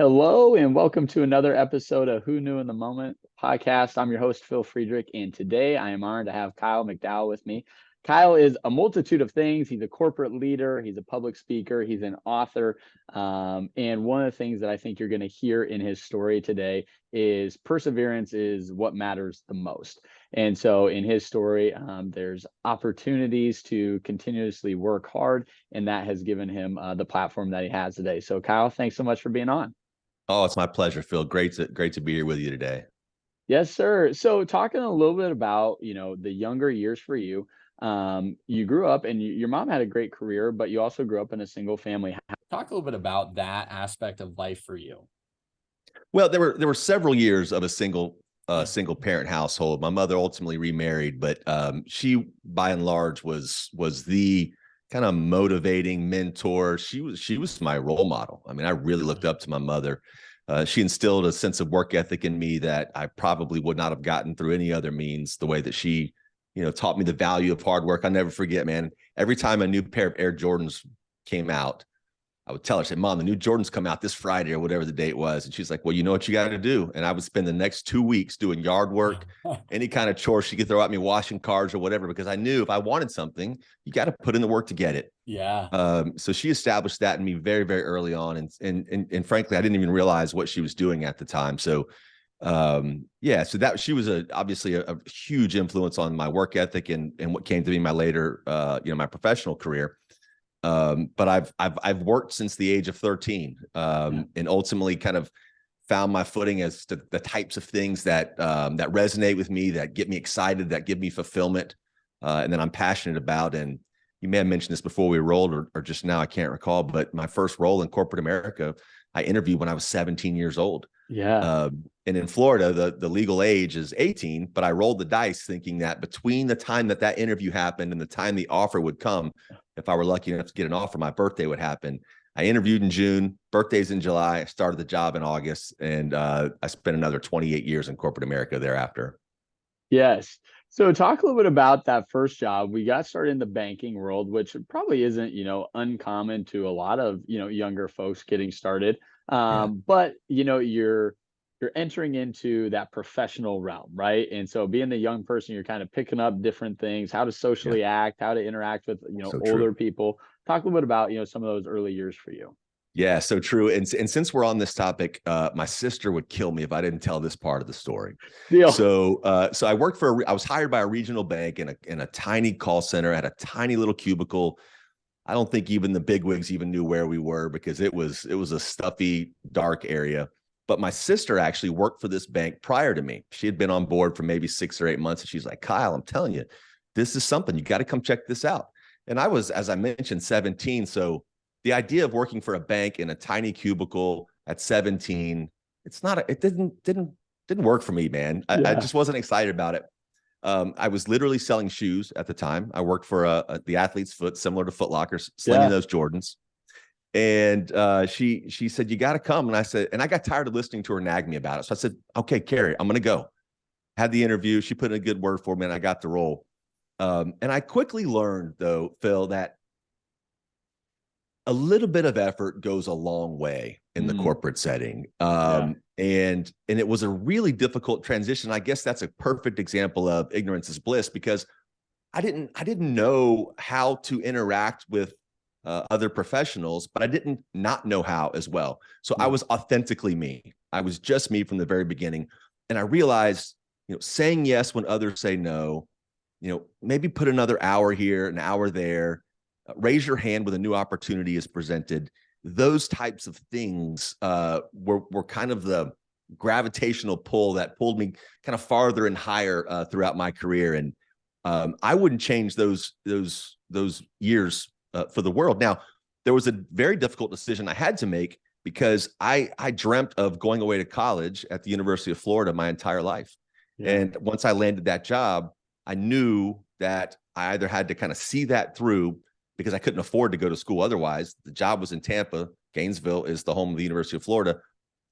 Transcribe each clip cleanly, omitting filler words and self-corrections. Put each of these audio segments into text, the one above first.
Hello and welcome to another episode of Who Knew in the Moment podcast. I'm your host, Phil Friedrich, and today I am honored to have Kyle McDowell with me. Kyle is a multitude of things. He's a corporate leader, he's a public speaker, he's an author. And one of the things that I think you're going to hear in his story today is perseverance is what matters the most. And so in his story, there's opportunities to continuously work hard, and that has given him the platform that he has today. So, Kyle, thanks so much for being on. Oh, it's my pleasure, Phil. Great to be here with you today. Yes, sir. So talking a little bit about, the younger years for you, you grew up and your mom had a great career, but you also grew up in a single family house. Talk a little bit about that aspect of life for you. Well, there were several years of a single parent household. My mother ultimately remarried, but she by and large was the kind of motivating mentor. She was my role model. I mean, I really looked up to my mother. She instilled a sense of work ethic in me that I probably would not have gotten through any other means. The way that she, taught me the value of hard work. I'll never forget, man. Every time a new pair of Air Jordans came out, I would tell her, say, Mom, the new Jordans come out this Friday or whatever the date was. And she's like, well, you know what you got to do. And I would spend the next 2 weeks doing yard work, any kind of chore she could throw at me, washing cars or whatever, because I knew if I wanted something, you got to put in the work to get it. Yeah. So she established that in me very, very early on. And frankly, I didn't even realize what she was doing at the time. So yeah, so that she was obviously a huge influence on my work ethic and what came to be my later, my professional career. But I've worked since the age of 13, and ultimately kind of found my footing as to the types of things that resonate with me, that get me excited, that give me fulfillment, and that I'm passionate about. And you may have mentioned this before we rolled, or just now, I can't recall, but my first role in corporate America, I interviewed when I was 17 years old. Yeah. And in Florida, the legal age is 18, but I rolled the dice thinking that between the time that interview happened and the time the offer would come, if I were lucky enough to get an offer, my birthday would happen. I interviewed in June, birthday's in July. I started the job in August, and I spent another 28 years in corporate America thereafter. Yes. So talk a little bit about that first job. We got started in the banking world, which probably isn't, uncommon to a lot of, younger folks getting started. Yeah, But you're entering into that professional realm, right? And so being the young person, you're kind of picking up different things, how to yeah, socially act, how to interact with, so true. older people. Talk a little bit about, some of those early years for you. Yeah, so true. And since we're on this topic, my sister would kill me if I didn't tell this part of the story. Deal. So I worked I was hired by a regional bank in a tiny call center at a tiny little cubicle. I don't think even the bigwigs even knew where we were because it was a stuffy, dark area. But my sister actually worked for this bank prior to me. She had been on board for maybe 6 or 8 months, and she's like, Kyle, I'm telling you, this is something. You got to come check this out. And I was, as I mentioned, 17. So the idea of working for a bank in a tiny cubicle at 17, it didn't work for me, man. I Yeah. just wasn't excited about it. I was literally selling shoes at the time. I worked for the Athlete's Foot, similar to Foot Locker, slinging Yeah. those Jordans. And she said, you got to come. And I said, and I got tired of listening to her nag me about it. So I said, okay, Carrie, I'm going to go. Had the interview. She put in a good word for me, and I got the role. And I quickly learned, though, Phil, that a little bit of effort goes a long way in the Mm, corporate setting. yeah. And it was a really difficult transition. I guess that's a perfect example of ignorance is bliss, because I didn't know how to interact with other professionals, but I didn't not know how as well. So I Yeah. was authentically me. I was just me from the very beginning. And I realized, saying yes when others say no, maybe put another hour here, an hour there, raise your hand when a new opportunity is presented. Those types of things were kind of the gravitational pull that pulled me kind of farther and higher throughout my career. And I wouldn't change those years for the world. Now, there was a very difficult decision I had to make because I dreamt of going away to college at the University of Florida my entire life. Yeah. And once I landed that job, I knew that I either had to kind of see that through because I couldn't afford to go to school otherwise. The job was in Tampa. Gainesville is the home of the University of Florida.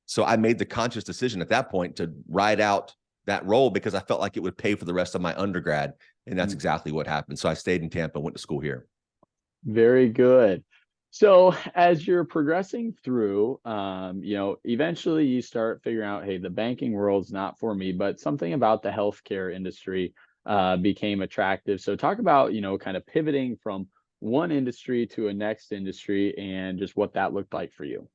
So I made the conscious decision at that point to ride out that role because I felt like it would pay for the rest of my undergrad. And that's Mm, exactly what happened. So I stayed in Tampa and went to school here. very good. So as you're progressing through, eventually you start figuring out, hey, the banking world's not for me, but something about the healthcare industry became attractive. So talk about, kind of pivoting from one industry to a next industry and just what that looked like for you.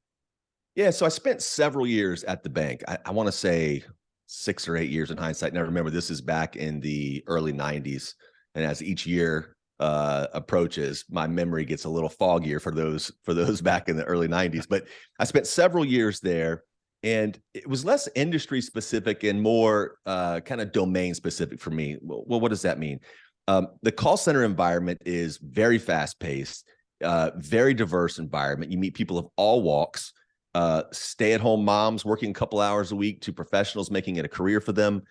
Yeah, so I spent several years at the bank. I want to say 6 or 8 years in hindsight. Now remember, this is back in the early '90s, and as each year approaches, my memory gets a little foggier for those back in the early '90s. But I spent several years there, and it was less industry specific and more kind of domain specific for me. Well, what does that mean? The call center environment is very fast paced, very diverse environment. You meet people of all walks, stay-at-home moms working a couple hours a week to professionals making it a career for them.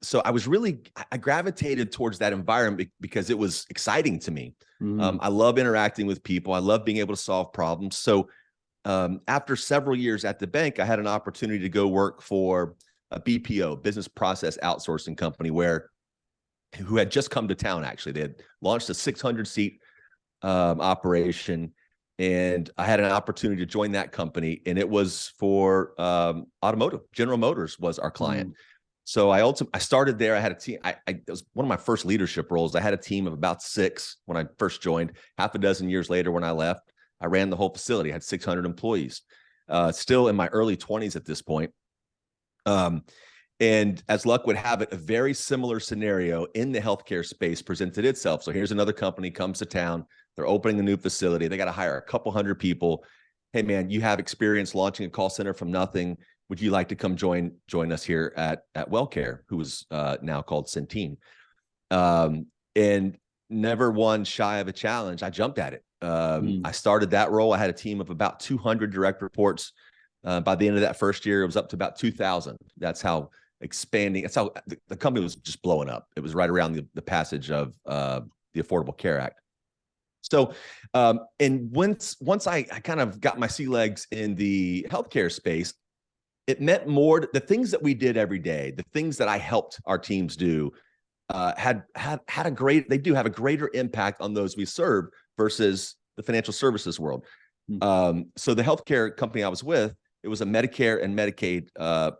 So I gravitated towards that environment because it was exciting to me. Mm, I love interacting with people. I love being able to solve problems. So after several years at the bank, I had an opportunity to go work for a BPO, business process outsourcing company, who had just come to town. Actually, they had launched a 600 seat operation, and I had an opportunity to join that company, and it was for automotive. General Motors was our client. mm, So I started there. I had a team. It was one of my first leadership roles. I had a team of about 6 when I first joined. Half a dozen years later, when I left, I ran the whole facility. I had 600 employees. Still in my early 20s at this point. And as luck would have it, a very similar scenario in the healthcare space presented itself. So here's another company comes to town. They're opening a new facility. They got to hire a couple hundred people. Hey, man, you have experience launching a call center from nothing. Would you like to come join us here at WellCare, who is now called Centene? And never one shy of a challenge. I jumped at it. mm. I started that role. I had a team of about 200 direct reports. By the end of that first year, it was up to about 2,000. That's how expanding. That's how the company was just blowing up. It was right around the passage of the Affordable Care Act. So, and once I kind of got my sea legs in the healthcare space, it meant more. The things that we did every day, the things that I helped our teams do, had a great. They do have a greater impact on those we serve versus the financial services world. Mm. So the healthcare company I was with, it was a Medicare and Medicaid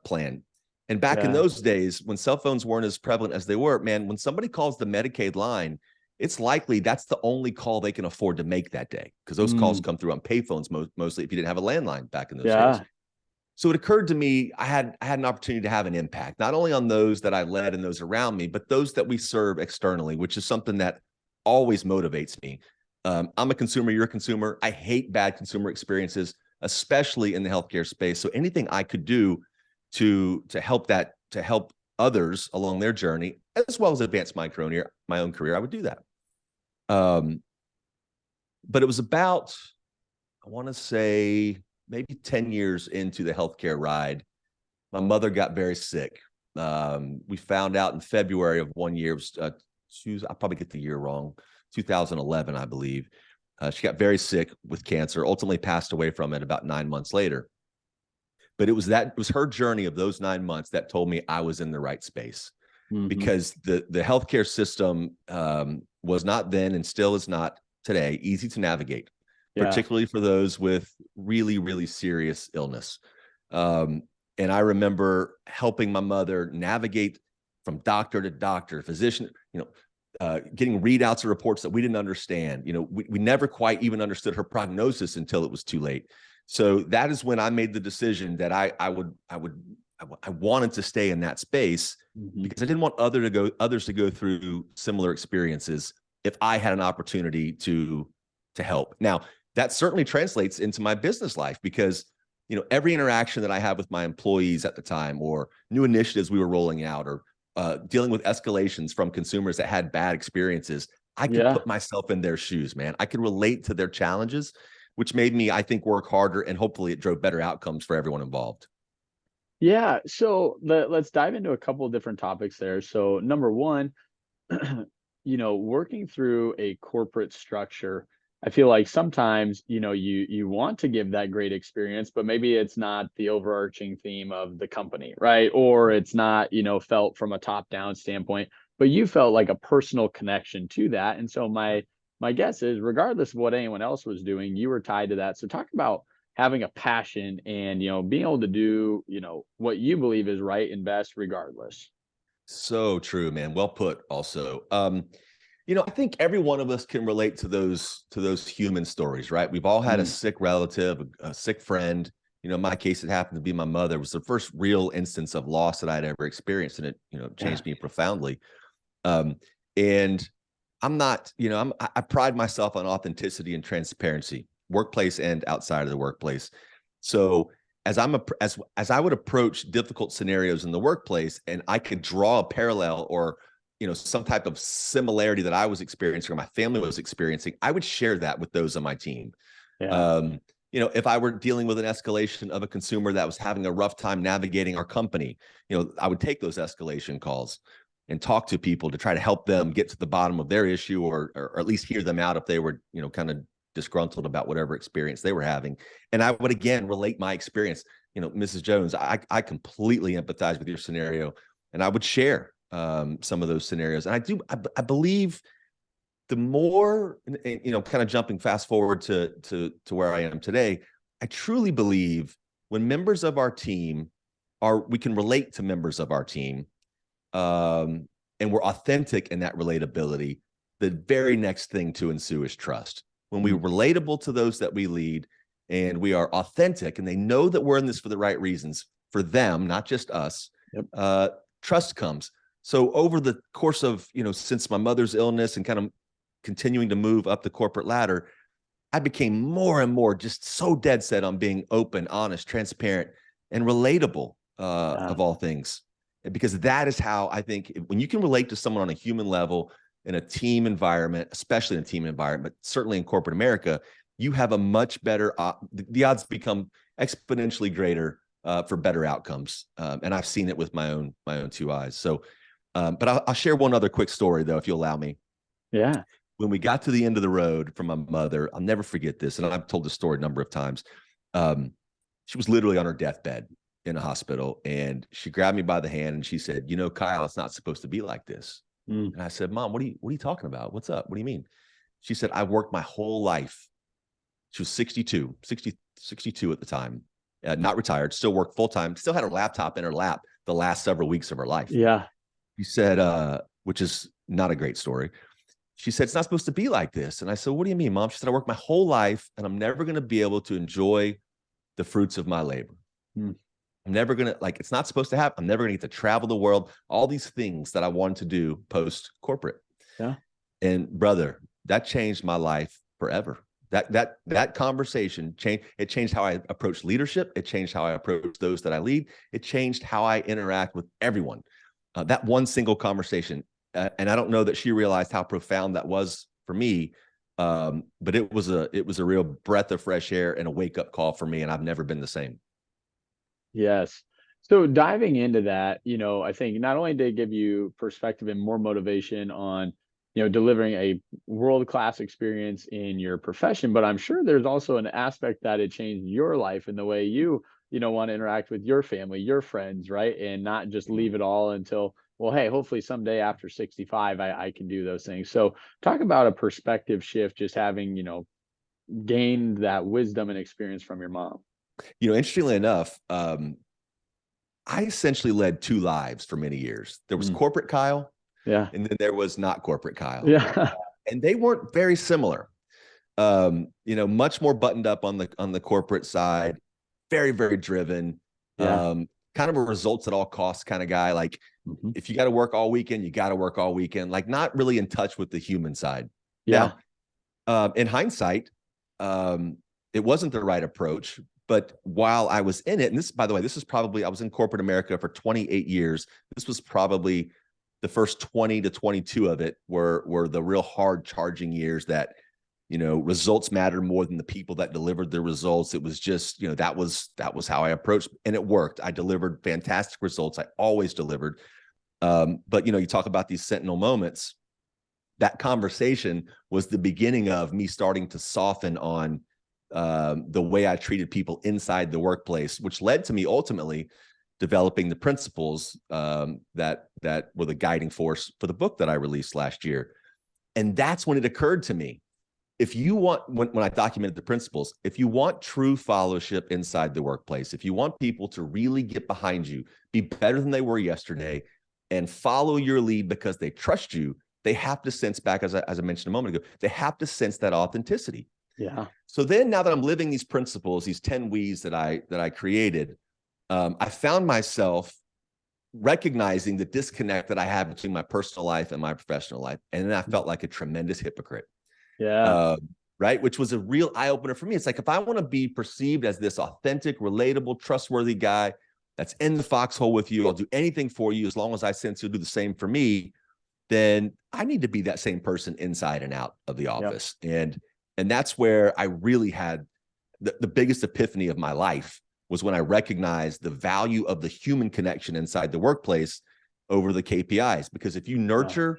plan. And back in Yeah. those days, when cell phones weren't as prevalent as they were, man, when somebody calls the Medicaid line, it's likely that's the only call they can afford to make that day, because those calls Mm, come through on payphones mostly if you didn't have a landline back in those days. yeah. So it occurred to me I had an opportunity to have an impact, not only on those that I led and those around me, but those that we serve externally, which is something that always motivates me. I'm a consumer, you're a consumer. I hate bad consumer experiences, especially in the healthcare space. So anything I could do to help others along their journey, as well as advance my own career, I would do that. Um, but it was about, I want to say, maybe 10 years into the healthcare ride, my mother got very sick. We found out in February of one year, I'll probably get the year wrong, 2011, I believe. She got very sick with cancer, ultimately passed away from it about 9 months later. But it was her journey of those 9 months that told me I was in the right space, Hmm. because the healthcare system was not then, and still is not today, easy to navigate, Yeah. particularly for those with really, really serious illness. And I remember helping my mother navigate from doctor to doctor, physician, getting readouts of reports that we didn't understand. We never quite even understood her prognosis until it was too late. So that is when I made the decision that I wanted to stay in that space, Hmm. because I didn't want others to go through similar experiences if I had an opportunity to help. Now, that certainly translates into my business life, because every interaction that I have with my employees at the time, or new initiatives we were rolling out, or dealing with escalations from consumers that had bad experiences, I could Yeah. put myself in their shoes, man. I could relate to their challenges, which made me, I think, work harder, and hopefully it drove better outcomes for everyone involved. Yeah. So let's dive into a couple of different topics there. So number one, working through a corporate structure, I feel like sometimes, you want to give that great experience, but maybe it's not the overarching theme of the company, right? Or it's not, felt from a top-down standpoint, but you felt like a personal connection to that. And so my my guess is regardless of what anyone else was doing, you were tied to that. So talk about having a passion and, being able to do, what you believe is right and best regardless. So true, man. Well put also. I think every one of us can relate to those human stories, right? We've all had a Mm, sick relative, a sick friend. In my case, it happened to be my mother. It was the first real instance of loss that I'd ever experienced, and it, yeah. changed me profoundly. Um, and I'm not, I pride myself on authenticity and transparency, workplace and outside of the workplace. So as I would approach difficult scenarios in the workplace, and I could draw a parallel or some type of similarity that I was experiencing or my family was experiencing, I would share that with those on my team. Yeah. Um, if I were dealing with an escalation of a consumer that was having a rough time navigating our company, I would take those escalation calls and talk to people to try to help them get to the bottom of their issue, or at least hear them out if they were, kind of disgruntled about whatever experience they were having. And I would again relate my experience. Mrs. Jones, I completely empathize with your scenario, and I would share some of those scenarios. And I believe the more, kind of jumping fast forward to where I am today, I truly believe when members of our team we can relate to members of our team, and we're authentic in that relatability, the very next thing to ensue is trust. When we're Mm, relatable to those that we lead and we are authentic and they know that we're in this for the right reasons for them, not just us, yep. trust comes. So over the course of, since my mother's illness and kind of continuing to move up the corporate ladder, I became more and more just so dead set on being open, honest, transparent, and relatable, Yeah. of all things. Because that is how I think when you can relate to someone on a human level in a team environment, especially in a team environment, but certainly in corporate America, you have a much better, the odds become exponentially greater for better outcomes. And I've seen it with my own two eyes. So, but I'll share one other quick story though, if you allow me. Yeah. When we got to the end of the road from my mother, I'll never forget this. And I've told this story a number of times. Um, she was literally on her deathbed in a hospital, and she grabbed me by the hand and she said, Kyle, it's not supposed to be like this. Mm, And I said, Mom, what are you talking about? What's up? What do you mean? She said, I worked my whole life. She was 62 at the time, not retired, still worked full time, still had her laptop in her lap the last several weeks of her life. yeah. She said, which is not a great story. She said, it's not supposed to be like this. And I said, what do you mean, Mom? She said, I worked my whole life and I'm never going to be able to enjoy the fruits of my labor. Mm, I'm never going to, like, it's not supposed to happen. I'm never going to get to travel the world, all these things that I wanted to do post corporate. yeah. And brother, that changed my life forever. That conversation changed how I approach leadership. It changed how I approach those that I lead. It changed how I interact with everyone. That one single conversation. And I don't know that she realized how profound that was for me. But it was a real breath of fresh air and a wake up call for me. And I've never been the same. Yes. So diving into that, I think not only did it give you perspective and more motivation on, delivering a world-class experience in your profession, but I'm sure there's also an aspect that it changed your life and the way you, want to interact with your family, your friends, right? And not just leave it all until, well, hey, hopefully someday after 65, I can do those things. So talk about a perspective shift, just having, gained that wisdom and experience from your mom. Interestingly enough, I essentially led two lives for many years. There was Mm, corporate Kyle, yeah. and then there was not corporate Kyle. Yeah. And they weren't very similar. Much more buttoned up on the corporate side, very, very driven, Yeah. kind of a results at all costs kind of guy. Like, Mhm. if you got to work all weekend, you got to work all weekend, like not really in touch with the human side. Yeah. Now, in hindsight, it wasn't the right approach. But while I was in it, and this, by the way, this is probably, I was in corporate America for 28 years. This was probably the first 20 to 22 of it were the real hard charging years that, results mattered more than the people that delivered the results. It was just, that was how I approached, and it worked. I delivered fantastic results. I always delivered. But you talk about these sentinel moments. That conversation was the beginning of me starting to soften on the way I treated people inside the workplace, which led to me ultimately developing the principles that were the guiding force for the book that I released last year. And that's when it occurred to me. if you want, when I documented the principles, if you want true followership inside the workplace, if you want people to really get behind you, be better than they were yesterday, and follow your lead because they trust you, they have to sense back, as I mentioned a moment ago, they have to sense that authenticity. Yeah. So then, now that I'm living these principles, these 10 We's that I created, I found myself recognizing the disconnect that I have between my personal life and my professional life, and then I felt like a tremendous hypocrite. Yeah. Right? Which was a real eye opener for me. It's like, if I want to be perceived as this authentic, relatable, trustworthy guy that's in the foxhole with you, I'll do anything for you as long as I sense you'll do the same for me, then I need to be that same person inside and out of the Yep. office. And that's where I really had the biggest epiphany of my life, was when I recognized the value of the human connection inside the workplace over the KPIs. Because if you nurture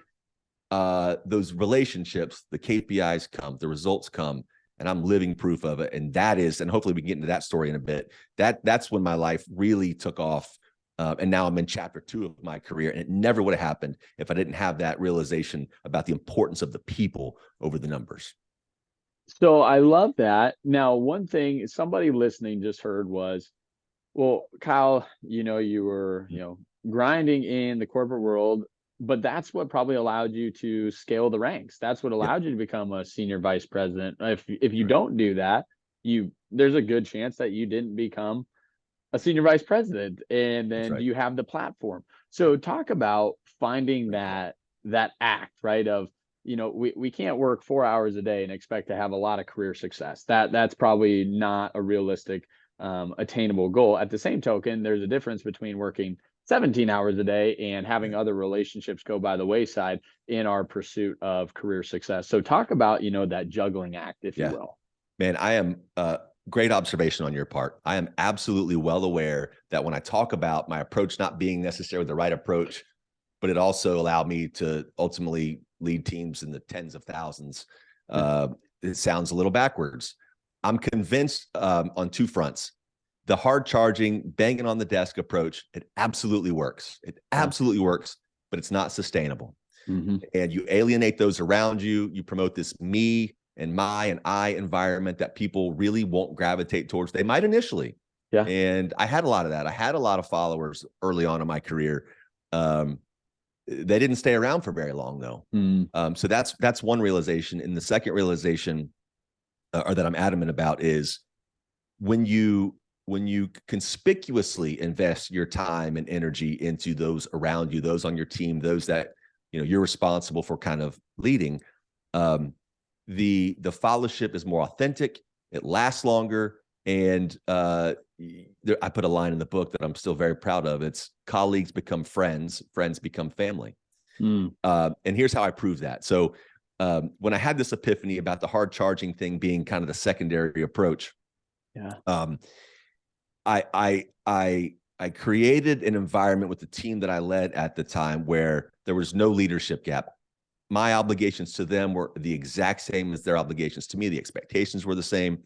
those relationships, the KPIs come, the results come, and I'm living proof of it. And that is, and hopefully we can get into that story in a bit. That's when my life really took off. And now I'm in chapter 2 of my career, and it never would have happened if I didn't have that realization about the importance of the people over the numbers. So I love that. Now, one thing somebody listening just heard was, well, Kyle, you were, grinding in the corporate world, but that's what probably allowed you to scale the ranks. That's what Yep. allowed you to become a senior vice president. If you Right. don't do that, there's a good chance that you didn't become a senior vice president, and That's then right. do you have the platform? Yep. So talk about finding Great call. that act, right, of, we can't work 4 hours a day and expect to have a lot of career success. That's probably not a realistic, attainable goal. At the same token, there's a difference between working 17 hours a day and having Right. other relationships go by the wayside in our pursuit of career success. So talk about, that juggling act, if you Yeah. will. Man, I am great observation on your part. I am absolutely well aware that when I talk about my approach not being necessarily the right approach, but it also allowed me to ultimately lead teams in the tens of thousands. Yeah. Uh, it sounds a little backwards. I'm convinced on 2 fronts. The hard charging, banging on the desk approach, it absolutely works. It Yeah. absolutely works, but it's not sustainable. Mm-hmm. And you alienate those around you. You promote this me and my and I environment that people really won't gravitate towards. They might initially. Yeah. And I had a lot of that. I had a lot of followers early on in my career. They didn't stay around for very long, though. Mm. So that's one realization. And the second realization, or that I'm adamant about, is when you conspicuously invest your time and energy into those around you, those on your team, those that you're responsible for kind of leading, the fellowship is more authentic, it lasts longer, and I put a line in the book that I'm still very proud of. It's colleagues become friends, friends become family. Mm. And here's how I prove that. So when I had this epiphany about the hard charging thing being kind of the secondary approach, Yeah. um, I created an environment with the team that I led at the time where there was no leadership gap. My obligations to them were the exact same as their obligations to me. The expectations were the same.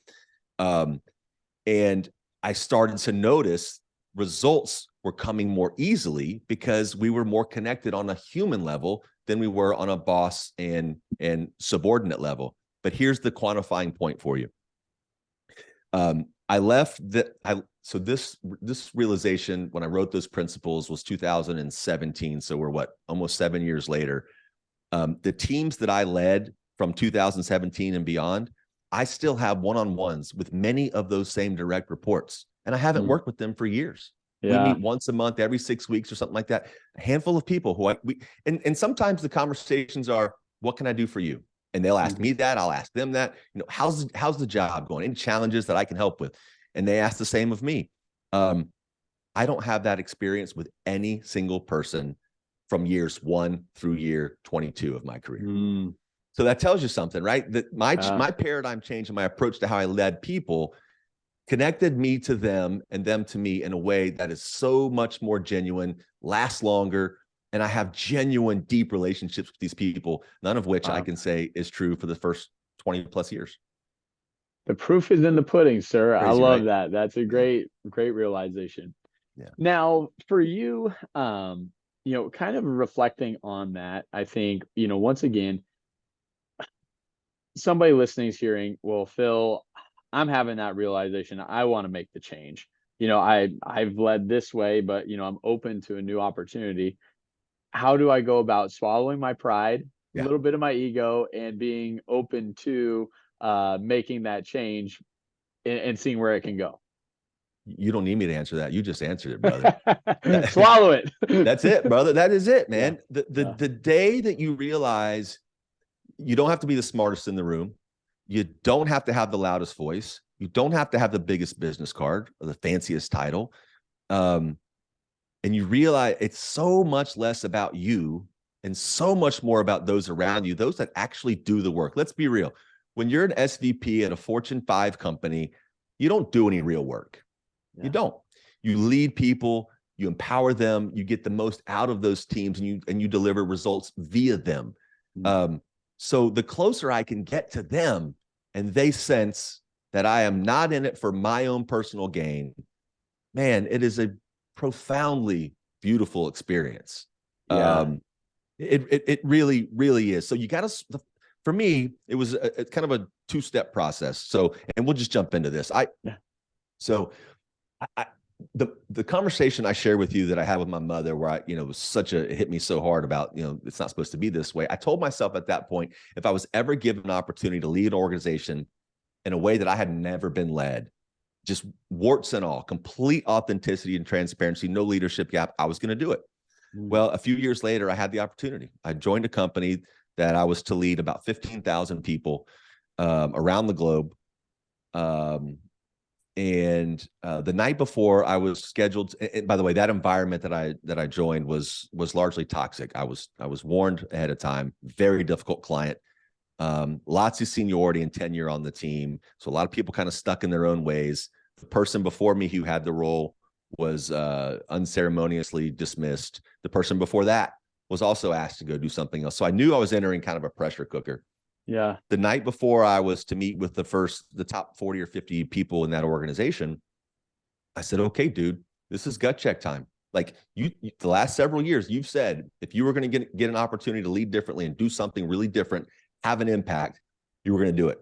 And I started to notice results were coming more easily because we were more connected on a human level than we were on a boss and subordinate level. But here's the quantifying point for you. I left that. So this realization when I wrote those principles was 2017. So we're almost 7 years later. The teams that I led from 2017 and beyond, I still have one-on-ones with many of those same direct reports, and I haven't Mm. worked with them for years. We Yeah. meet once a month, every 6 weeks or something like that. A handful of people who and sometimes the conversations are, "What can I do for you?" And they'll ask Mhm. me that. I'll ask them that. How's the job going? Any challenges that I can help with? And they ask the same of me. I don't have that experience with any single person from years 1 through year 22 of my career. Mm. So that tells you something, right? That my Yeah. paradigm change and my approach to how I led people connected me to them and them to me in a way that is so much more genuine, lasts longer, and I have genuine, deep relationships with these people, none of which I Wow. can say is true for the first 20 plus years. The proof is in the pudding, sir. I Crazy, love right? that. That's a Yeah. great realization. Yeah. Now, for you, kind of reflecting on that, I think, once again, somebody listening is hearing, well, Phil, I'm having that realization. I want to make the change. I've led this way, but I'm open to a new opportunity. How do I go about swallowing my pride, a Yeah. little bit of my ego, and being open to making that change and seeing where it can go? You don't need me to answer that. You just answered it, brother. Swallow it. That's it, brother. That is it, Yeah. man. The, the, Yeah. the day that you realize you don't have to be the smartest in the room, you don't have to have the loudest voice, you don't have to have the biggest business card or the fanciest title. And you realize it's so much less about you and so much more about those around you, those that actually do the work. Let's be real. When you're an SVP at a Fortune 5 company, you don't do any real work. Yeah. You don't. You lead people, you empower them, you get the most out of those teams, and you deliver results via them. So the closer I can get to them and they sense that I am not in it for my own personal gain, man, it is a profoundly beautiful experience. Yeah. It really, really is. So you got to, for me, it was a kind of a two-step process. So, and we'll just jump into this. So the conversation I shared with you that I had with my mother, where it was it hit me so hard about, it's not supposed to be this way. I told myself at that point, if I was ever given an opportunity to lead an organization in a way that I had never been led, just warts and all, complete authenticity and transparency, no leadership gap, I was going to do it. Well, a few years later, I had the opportunity. I joined a company that I was to lead about 15,000 people around the globe. And the night before, I was scheduled. And by the way, that environment that I joined was largely toxic. I was warned ahead of time. Very difficult client. Lots of seniority and tenure on the team, so a lot of people kind of stuck in their own ways. The person before me who had the role was unceremoniously dismissed. The person before that was also asked to go do something else. So I knew I was entering kind of a pressure cooker. Yeah. The night before I was to meet with the top 40 or 50 people in that organization, I said, okay, dude, this is gut check time. Like the last several years, you've said, if you were going to get an opportunity to lead differently and do something really different, have an impact, you were going to do it.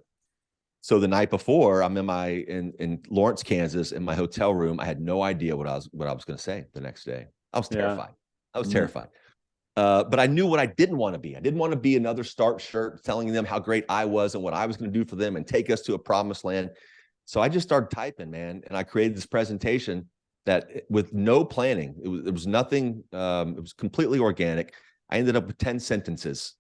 So the night before, I'm in Lawrence, Kansas, in my hotel room. I had no idea what I was going to say the next day. I was terrified. I was terrified. But I knew what I didn't want to be. I didn't want to be another start shirt telling them how great I was and what I was going to do for them and take us to a promised land. So I just started typing, man, and I created this presentation that, with no planning, it was nothing. It was completely organic. I ended up with 10 sentences,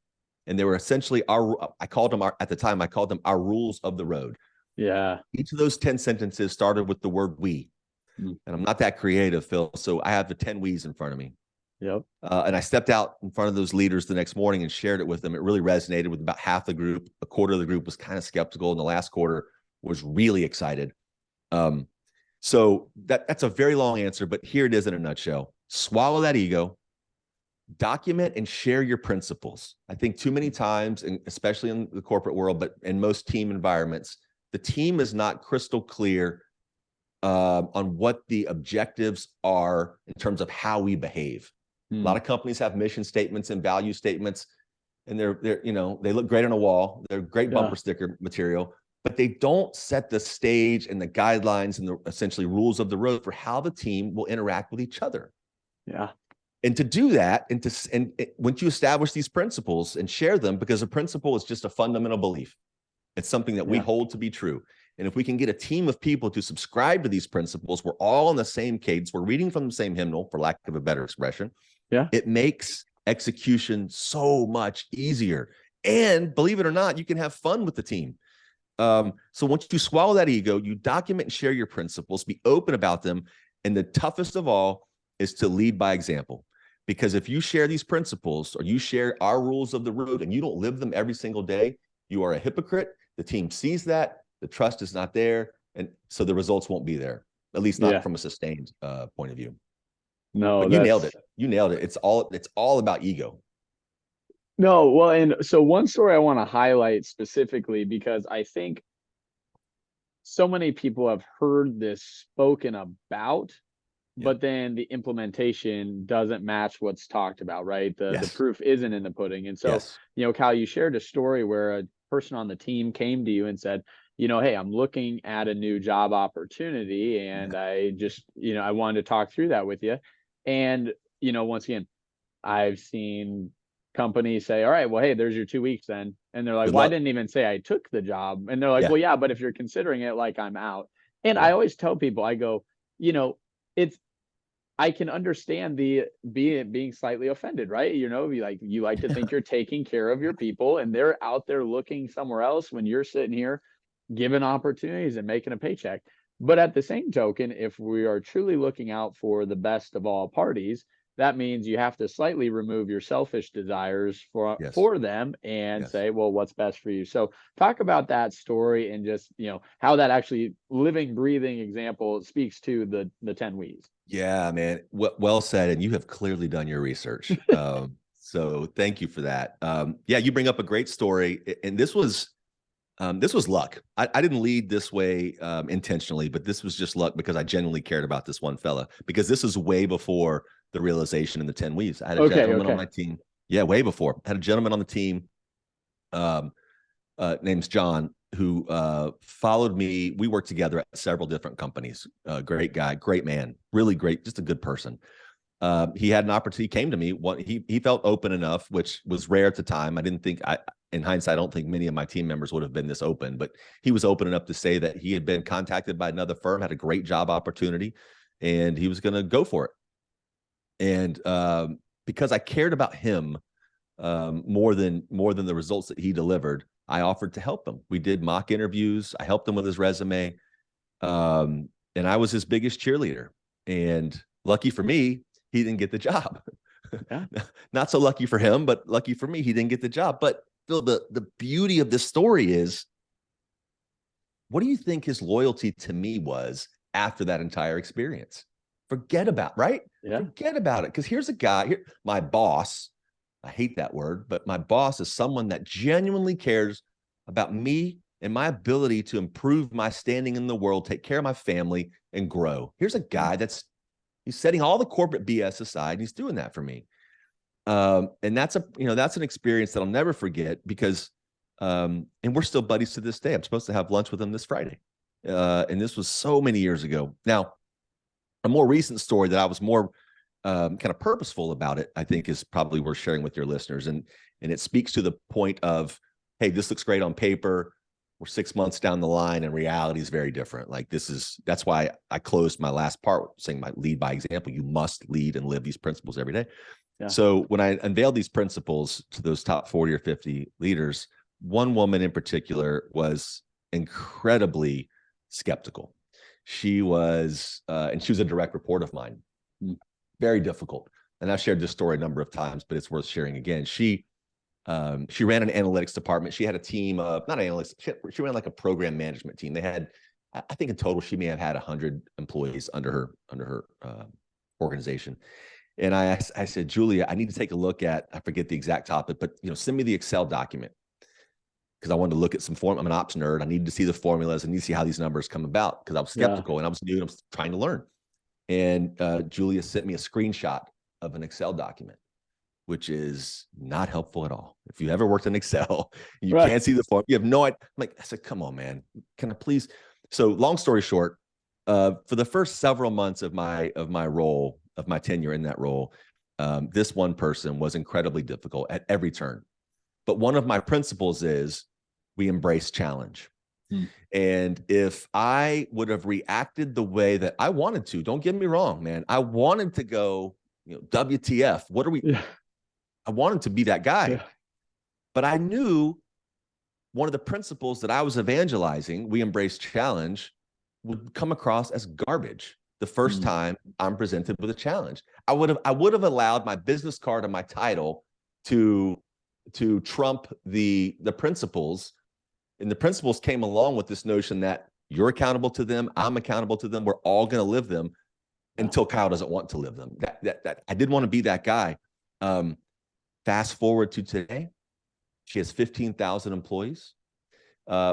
and they were essentially at the time I called them our rules of the road. Yeah. Each of those 10 sentences started with the word we. And I'm not that creative, Phil. So I have the 10 we's in front of me. Yep. And I stepped out in front of those leaders the next morning and shared it with them. It really resonated with about half the group. A quarter of the group was kind of skeptical, and the last quarter was really excited. So that's a very long answer, but here it is in a nutshell. Swallow that ego, document and share your principles. I think too many times, and especially in the corporate world, but in most team environments, the team is not crystal clear on what the objectives are in terms of how we behave. A lot of companies have mission statements and value statements, and they're they look great on a wall. They're great bumper sticker material, but they don't set the stage and the guidelines and the essentially rules of the road for how the team will interact with each other. Yeah. And to do that, and once you establish these principles and share them, because a principle is just a fundamental belief. It's something that we hold to be true. And if we can get a team of people to subscribe to these principles, we're all on the same cadence. We're reading from the same hymnal, for lack of a better expression. Yeah. It makes execution so much easier. And believe it or not, you can have fun with the team. So once you swallow that ego, you document and share your principles, be open about them. And the toughest of all is to lead by example. Because if you share these principles, or you share our rules of the road, and you don't live them every single day, you are a hypocrite. The team sees that. The trust is not there. And so the results won't be there, at least not from a sustained point of view. No, but you nailed it. You nailed it. It's all about ego. No, well, and so one story I want to highlight specifically, because I think so many people have heard this spoken about, but then the implementation doesn't match what's talked about, right? The proof isn't in the pudding. And so, Kyle, you shared a story where person on the team came to you and said, hey, I'm looking at a new job opportunity, and Yeah. I just, I wanted to talk through that with you. And, once again, I've seen companies say, all right, well, hey, there's your 2 weeks then. And they're like, Good well, I luck. didn't even say I took the job. And they're like, Yeah. well, yeah, but if you're considering it, like, I'm out. And I Yeah. always tell people, I go, it's, I can understand the being slightly offended, right? You like to think you're taking care of your people, and they're out there looking somewhere else when you're sitting here given opportunities and making a paycheck. But at the same token, if we are truly looking out for the best of all parties, that means you have to slightly remove your selfish desires for Yes. for them and Yes. say, well, what's best for you. So talk about that story and just, how that actually living, breathing example speaks to the 10 weeks. Yeah, man. Well said. And you have clearly done your research. So thank you for that. Yeah, you bring up a great story. And this was luck. I didn't lead this way intentionally, but this was just luck because I genuinely cared about this one fella, because this is way before the realization in the 10 weeks. I had a Okay, gentleman on okay. my team. Yeah, way before. I had a gentleman on the team. Um, name's John, who followed me. We worked together at several different companies. Great guy, great man, really great, just a good person. He had an opportunity. He came to me. He felt open enough, which was rare at the time. I didn't think in hindsight, I don't think many of my team members would have been this open, but he was open enough to say that he had been contacted by another firm, had a great job opportunity, and he was going to go for it. And because I cared about him more than the results that he delivered, I offered to help him. We did mock interviews. I helped him with his resume, and I was his biggest cheerleader. And lucky for me, he didn't get the job. Yeah. Not so lucky for him, but lucky for me, he didn't get the job. But Phil, the beauty of this story is, what do you think his loyalty to me was after that entire experience? Forget about, right? Yeah. Forget about it. Because here's a guy, my boss, I hate that word, but my boss is someone that genuinely cares about me and my ability to improve my standing in the world, take care of my family, and grow. Here's a guy he's setting all the corporate BS aside, and he's doing that for me. And that's an experience that I'll never forget, because and we're still buddies to this day. I'm supposed to have lunch with him this Friday. And this was so many years ago. Now, a more recent story that I was more kind of purposeful about it, I think, is probably worth sharing with your listeners. And it speaks to the point of, hey, this looks great on paper. We're 6 months down the line, and reality is very different. Like, that's why I closed my last part saying, my lead by example. You must lead and live these principles every day. Yeah. So when I unveiled these principles to those top 40 or 50 leaders, one woman in particular was incredibly skeptical. She was, and she was a direct report of mine. Very difficult. And I've shared this story a number of times, but it's worth sharing again. She ran an analytics department. She had a team of, not analytics, she ran like a program management team. They had, I think in total, she may have had 100 employees under her organization. And I said, Julia, I need to take a look at, I forget the exact topic, but send me the Excel document, because I wanted to look at some form. I'm an ops nerd. I needed to see the formulas. I need to see how these numbers come about, because I was skeptical and I was new and I was trying to learn. And Julia sent me a screenshot of an Excel document, which is not helpful at all. If you ever worked in Excel, you can't see the form. You have no idea. I said, come on, man, can I please? So long story short, for the first several months of my role, of my tenure in that role, this one person was incredibly difficult at every turn. But one of my principles is we embrace challenge. And if I would have reacted the way that I wanted to, don't get me wrong, man, I wanted to go, WTF, what are we? Yeah. I wanted to be that guy. Yeah. But I knew one of the principles that I was evangelizing, we embrace challenge, would come across as garbage the first time I'm presented with a challenge. I would have allowed my business card and my title to trump the principles. And the principles came along with this notion that you're accountable to them, I'm accountable to them, we're all going to live them until Kyle doesn't want to live them. That I didn't want to be that guy. Fast forward to today, she has 15,000 employees.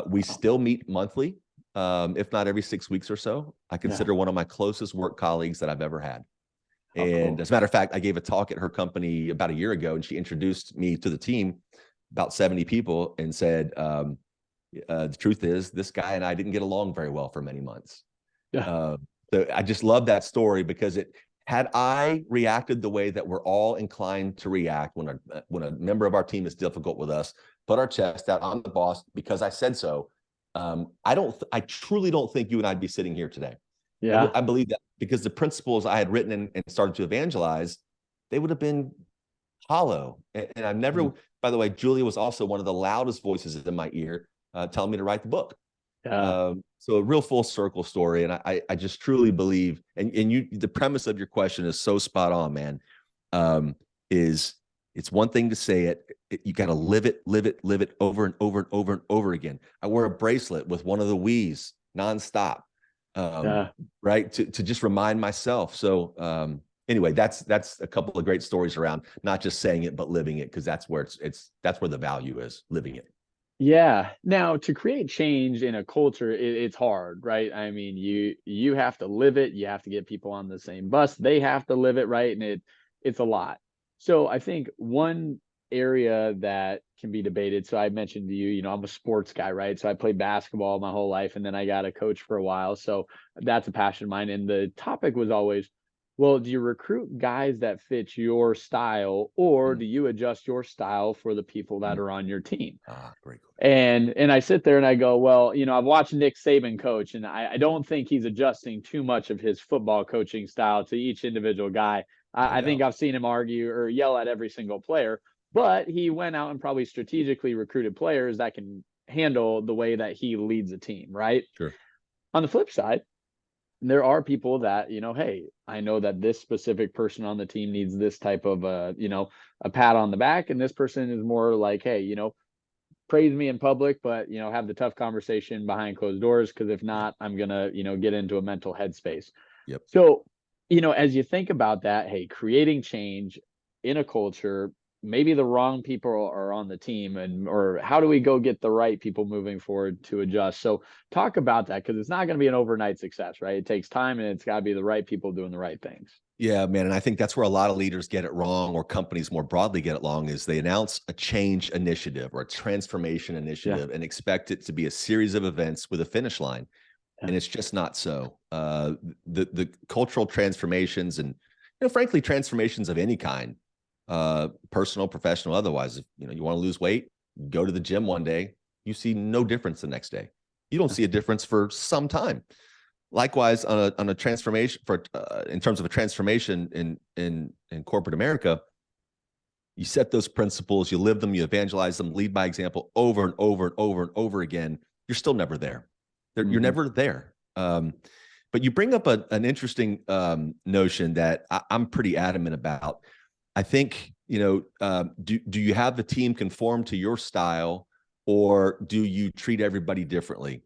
We still meet monthly, if not every 6 weeks or so. I consider one of my closest work colleagues that I've ever had. And as a matter of fact, I gave a talk at her company about a year ago, and she introduced me to the team about 70 people and said, the truth is this guy and I didn't get along very well for many months. Yeah. So I just love that story because had I reacted the way that we're all inclined to react when a member of our team is difficult with us, put our chest out, I'm the boss because I said so. I truly don't think you and I'd be sitting here today. Yeah. I believe that because the principles I had written and started to evangelize, they would have been hollow. And I've never, by the way, Julia was also one of the loudest voices in my ear telling me to write the book. Yeah. So a real full circle story. And I just truly believe, and the premise of your question is so spot on, man. It's one thing to say it, you got to live it over and over and over and over again. I wear a bracelet with one of the we's nonstop, right? To just remind myself. So anyway, that's a couple of great stories around not just saying it, but living it, because that's where that's where the value is, living it. Yeah. Now, to create change in a culture, it's hard, right? I mean, you have to live it. You have to get people on the same bus. They have to live it, right? And it's a lot. So I think one area that can be debated. So I mentioned to you, I'm a sports guy, right? So I played basketball my whole life, and then I got a coach for a while. So that's a passion of mine. And the topic was always, well, do you recruit guys that fit your style, or do you adjust your style for the people that are on your team? Great. And I sit there and I go, well, I've watched Nick Saban coach, and I don't think he's adjusting too much of his football coaching style to each individual guy. I think I've seen him argue or yell at every single player, but he went out and probably strategically recruited players that can handle the way that he leads a team, right? Sure. On the flip side, there are people that, hey, I know that this specific person on the team needs this type of a pat on the back, and this person is more like, hey, praise me in public, but have the tough conversation behind closed doors, because if not, I'm gonna get into a mental headspace. Yep. So as you think about that, hey, creating change in a culture, maybe the wrong people are on the team, or how do we go get the right people moving forward to adjust? So talk about that, because it's not going to be an overnight success, right? It takes time, and it's got to be the right people doing the right things. Yeah, man. And I think that's where a lot of leaders get it wrong, or companies more broadly get it wrong, is they announce a change initiative or a transformation initiative and expect it to be a series of events with a finish line. And it's just not so. The cultural transformations and, frankly, transformations of any kind, personal, professional, otherwise, if you want to lose weight, go to the gym one day, you see no difference the next day. You don't see a difference for some time. Likewise, on a transformation in terms of a transformation in corporate America, you set those principles, you live them, you evangelize them, lead by example over and over and over and over again. You're still never there. You're never there. But you bring up an interesting notion that I'm pretty adamant about. I think, do you have the team conform to your style, or do you treat everybody differently?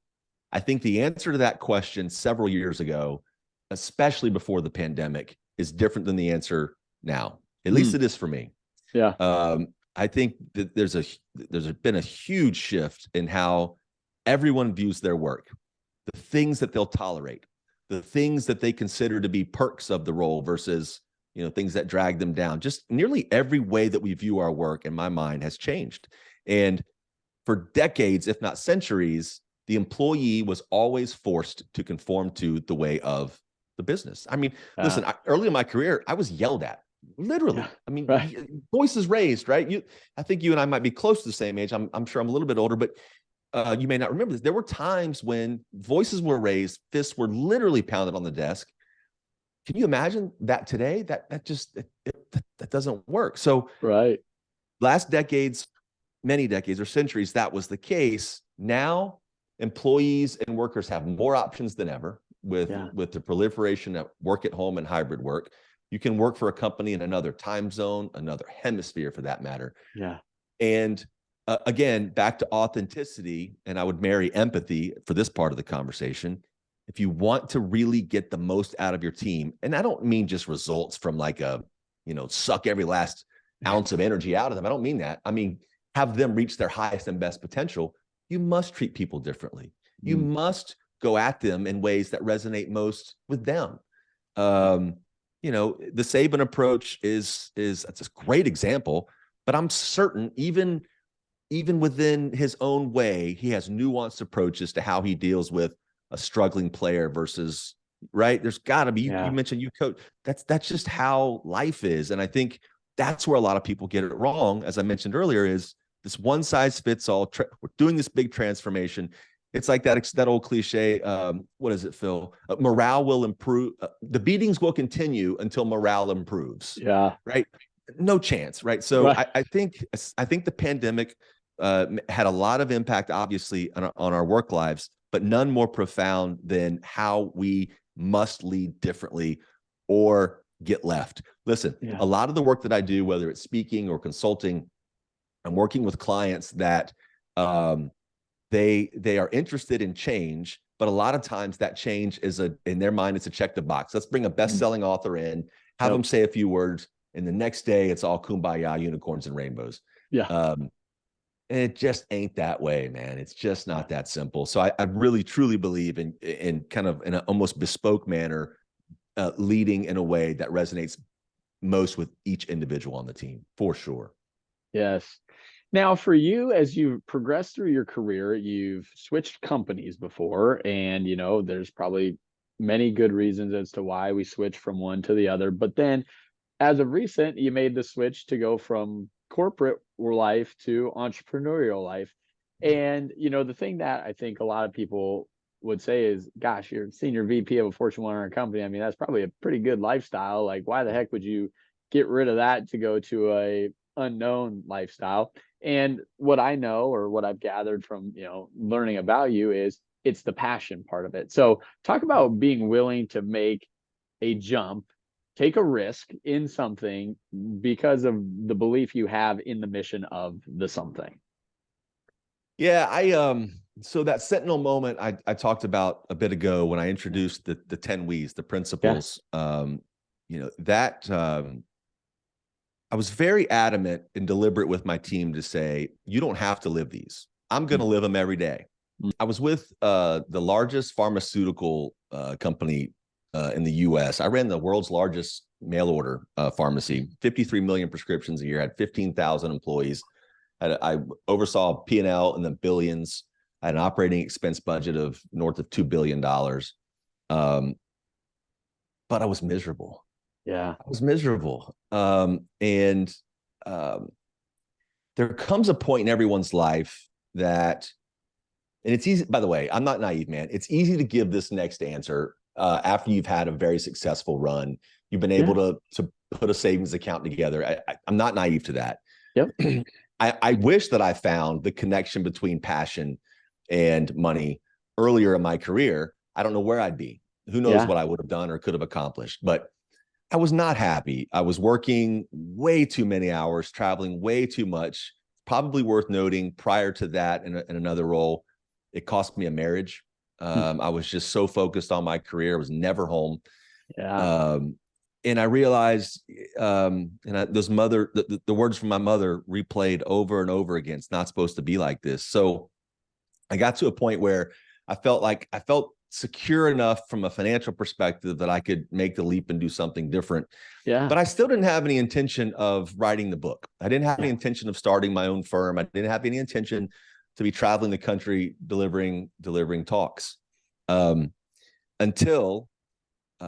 I think the answer to that question several years ago, especially before the pandemic, is different than the answer now. At least it is for me. Yeah. I think that there's been a huge shift in how everyone views their work, the things that they'll tolerate, the things that they consider to be perks of the role versus, things that drag them down. Just nearly every way that we view our work, in my mind, has changed. And for decades, if not centuries, the employee was always forced to conform to the way of the business. I mean, listen, early in my career, I was yelled at, literally. I mean, voices raised, right? I think you and I might be close to the same age. I'm sure I'm a little bit older, but you may not remember this. There were times when voices were raised, fists were literally pounded on the desk. Can you imagine that today? That doesn't work. So last decades, many decades or centuries, that was the case. Now, employees and workers have more options than ever with the proliferation of work at home and hybrid work. You can work for a company in another time zone, another hemisphere for that matter. Yeah. And again, back to authenticity, and I would marry empathy for this part of the conversation. If you want to really get the most out of your team, and I don't mean just results from like suck every last ounce of energy out of them. I don't mean that. I mean, have them reach their highest and best potential. You must treat people differently. You must go at them in ways that resonate most with them. The Saban approach is that's a great example, but I'm certain even even within his own way, he has nuanced approaches to how he deals with a struggling player versus, right. There's got to be, you mentioned you coach. That's just how life is. And I think that's where a lot of people get it wrong. As I mentioned earlier, is this one size fits all. We're doing this big transformation. It's like that old cliche. What is it, Phil? Morale will improve. The beatings will continue until morale improves. Yeah. Right. No chance. Right. So right. I think the pandemic had a lot of impact, obviously, on our work lives, but none more profound than how we must lead differently or get left. Listen, a lot of the work that I do, whether it's speaking or consulting, I'm working with clients that they are interested in change, but a lot of times that change is in their mind, it's a check the box. Let's bring a best-selling author in, have them say a few words, and the next day it's all kumbaya, unicorns and rainbows. And it just ain't that way, man. It's just not that simple. So I really, truly believe in kind of in an almost bespoke manner, leading in a way that resonates most with each individual on the team, for sure. Yes. Now, for you, as you progress through your career, you've switched companies before, and there's probably many good reasons as to why we switch from one to the other. But then, as of recent, you made the switch to go from corporate life to entrepreneurial life. And, the thing that I think a lot of people would say is, gosh, you're senior VP of a Fortune 100 company. I mean, that's probably a pretty good lifestyle. Like, why the heck would you get rid of that to go to a unknown lifestyle? And what I know, or what I've gathered from, learning about you, is it's the passion part of it. So talk about being willing to make a jump, take a risk in something because of the belief you have in the mission of the something. Yeah, so that sentinel moment I talked about a bit ago when I introduced the 10 W's, the principles, I was very adamant and deliberate with my team to say, you don't have to live these. I'm going to live them every day. I was with the largest pharmaceutical company in the US. I ran the world's largest mail order pharmacy, 53 million prescriptions a year, had 15,000 employees. I oversaw P&L in the billions. I had an operating expense budget of north of $2 billion. But I was miserable. Yeah. I was miserable. There comes a point in everyone's life that, and it's easy, by the way, I'm not naive, man. It's easy to give this next answer after you've had a very successful run. You've been able to put a savings account together. I'm not naive to that. Yep. I wish that I found the connection between passion and money earlier in my career. I don't know where I'd be. Who knows what I would have done or could have accomplished, but I was not happy. I was working way too many hours, traveling way too much. Probably worth noting, prior to that, in another role, it cost me a marriage. I was just so focused on my career. I was never home. And I realized, the words from my mother replayed over and over again. It's not supposed to be like this. So I got to a point where I felt secure enough from a financial perspective that I could make the leap and do something different. But I still didn't have any intention of writing the book. I didn't have any intention of starting my own firm. I didn't have any intention to be traveling the country delivering talks until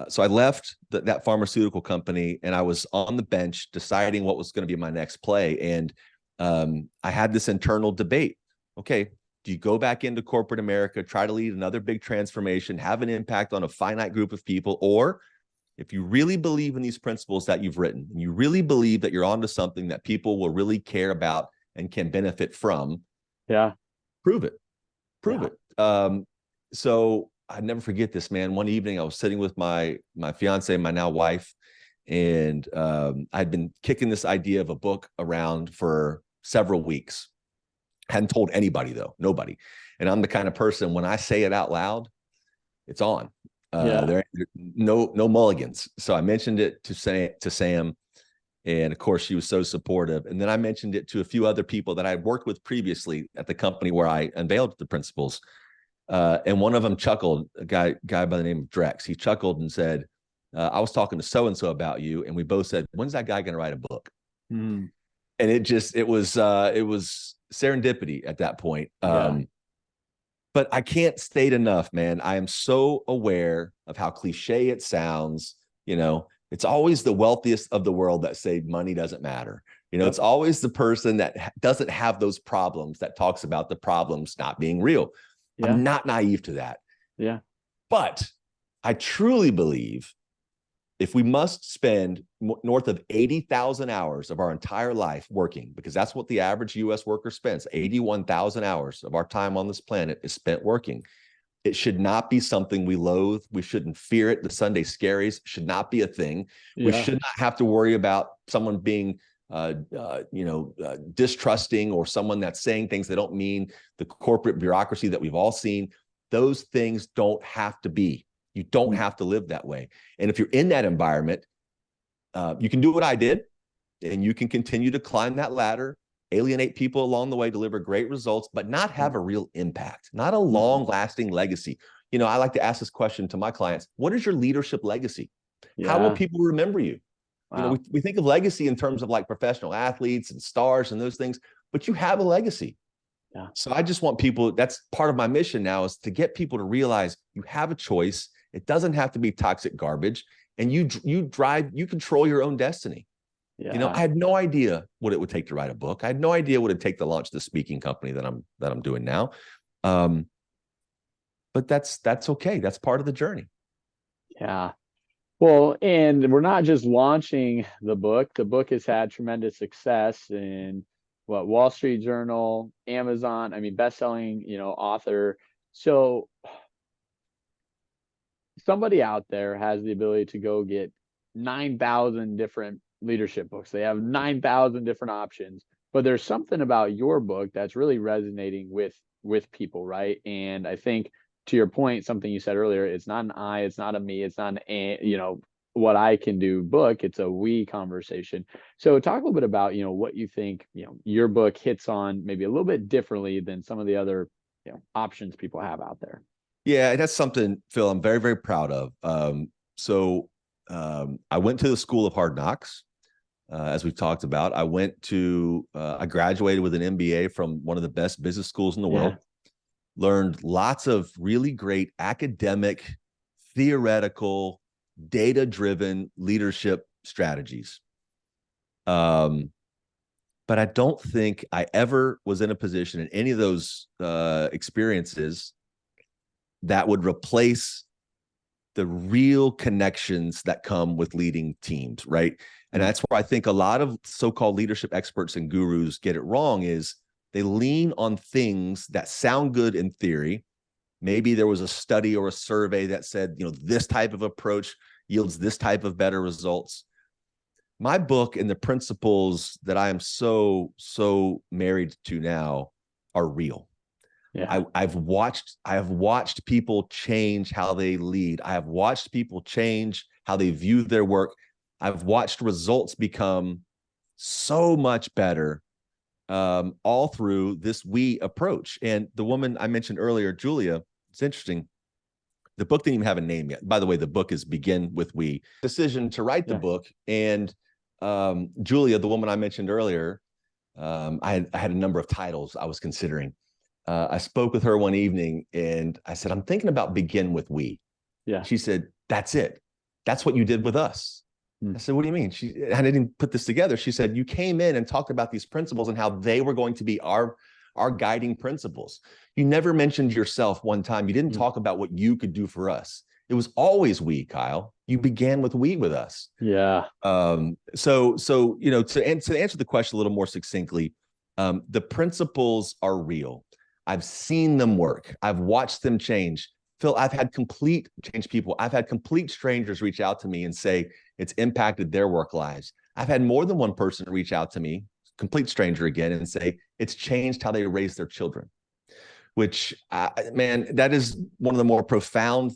so I left that pharmaceutical company, and I was on the bench deciding what was going to be my next play. And I had this internal debate. Okay, do you go back into corporate America, try to lead another big transformation, have an impact on a finite group of people? Or if you really believe in these principles that you've written, and you really believe that you're onto something that people will really care about and can benefit from, prove it. So I never forget this, man. One evening I was sitting with my fiance, my now wife, and I'd been kicking this idea of a book around for several weeks. Hadn't told anybody, though, nobody. And I'm the kind of person, when I say it out loud, it's on. There no mulligans. So I mentioned it to Sam, and of course she was so supportive. And then I mentioned it to a few other people that I worked with previously at the company where I unveiled the principles. And one of them chuckled, a guy by the name of Drex. He chuckled and said, I was talking to so-and-so about you. And we both said, when's that guy going to write a book? And it was serendipity at that point. Yeah. But I can't state enough, man. I am so aware of how cliche it sounds. It's always the wealthiest of the world that say money doesn't matter. Yep. It's always the person that doesn't have those problems that talks about the problems not being real. Yeah. I'm not naive to that. Yeah. But I truly believe if we must spend north of 80,000 hours of our entire life working, because that's what the average US worker spends, 81,000 hours of our time on this planet is spent working. It should not be something we loathe. We shouldn't fear it. The Sunday scaries should not be a thing. Yeah. We should not have to worry about someone being distrusting, or someone that's saying things they don't mean, the corporate bureaucracy that we've all seen. Those things don't have to be. You don't have to live that way. And if you're in that environment, you can do what I did, and you can continue to climb that ladder, alienate people along the way, deliver great results, but not have a real impact, not a long-lasting legacy. I like to ask this question to my clients: what is your leadership legacy? Yeah. How will people remember you? Wow. We think of legacy in terms of like professional athletes and stars and those things, but you have a legacy. Yeah. So I just want people, that's part of my mission now, is to get people to realize you have a choice. It doesn't have to be toxic garbage, and you control your own destiny. Yeah. I had no idea what it would take to write a book. I had no idea what it'd take to launch the speaking company that I'm doing now. But that's okay. That's part of the journey. Yeah. Well, and we're not just launching the book. The book has had tremendous success in Wall Street Journal, Amazon, best-selling, author. So somebody out there has the ability to go get 9,000 different leadership books. They have 9,000 different options, but there's something about your book that's really resonating with people, right? And I think, to your point, something you said earlier, it's not an I, it's not a me, it's not an what I can do book, it's a we conversation. So talk a little bit about what you think your book hits on maybe a little bit differently than some of the other options people have out there. Yeah, that's something, Phil, I'm very, very proud of. I went to the School of Hard Knocks, as we've talked about. I graduated with an MBA from one of the best business schools in the world, learned lots of really great academic, theoretical, data-driven leadership strategies. But I don't think I ever was in a position in any of those experiences that would replace the real connections that come with leading teams, right? And that's where I think a lot of so-called leadership experts and gurus get it wrong, is they lean on things that sound good in theory. Maybe there was a study or a survey that said, this type of approach yields this type of better results. My book and the principles that I am so married to now are real. Yeah. I have watched people change how they lead. I have watched people change how they view their work. I've watched results become so much better, all through this we approach. And the woman I mentioned earlier, Julia, it's interesting. The book didn't even have a name yet. By the way, the book is Begin with We. Decision to write the book. And Julia, the woman I mentioned earlier, I had a number of titles I was considering. I spoke with her one evening and I said, I'm thinking about Begin with We. Yeah. She said, that's it. That's what you did with us. I said, what do you mean? I didn't put this together. She said, you came in and talked about these principles and how they were going to be our guiding principles. You never mentioned yourself one time. You didn't talk about what you could do for us. It was always we, Kyle. You began with we with us. Yeah. So to answer the question a little more succinctly, the principles are real. I've seen them work. I've watched them change. Phil, I've had complete strangers reach out to me and say it's impacted their work lives. I've had more than one person reach out to me, complete stranger again, and say it's changed how they raise their children, which, man, that is one of the more profound,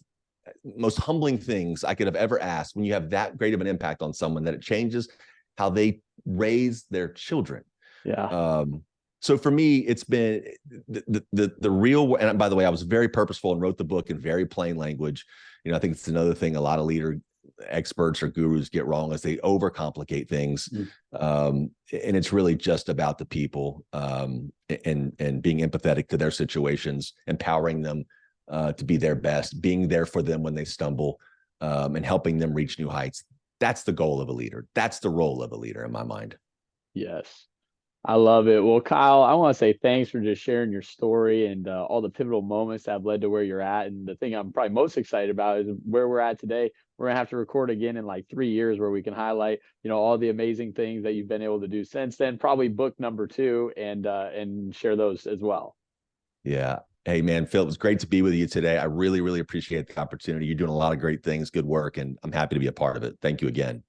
most humbling things I could have ever asked, when you have that great of an impact on someone, that it changes how they raise their children. Yeah. So for me, it's been the real, and by the way, I was very purposeful and wrote the book in very plain language. I think it's another thing a lot of experts or gurus get wrong is they overcomplicate things. And it's really just about the people, and being empathetic to their situations, empowering them to be their best, being there for them when they stumble, and helping them reach new heights. That's the goal of a leader. That's the role of a leader in my mind. Yes. I love it. Well, Kyle, I want to say thanks for just sharing your story and all the pivotal moments that have led to where you're at. And the thing I'm probably most excited about is where we're at today. We're gonna have to record again in like 3 years where we can highlight, all the amazing things that you've been able to do since then. Probably book number two and share those as well. Yeah. Hey, man, Phil, it was great to be with you today. I really, really appreciate the opportunity. You're doing a lot of great things, good work, and I'm happy to be a part of it. Thank you again.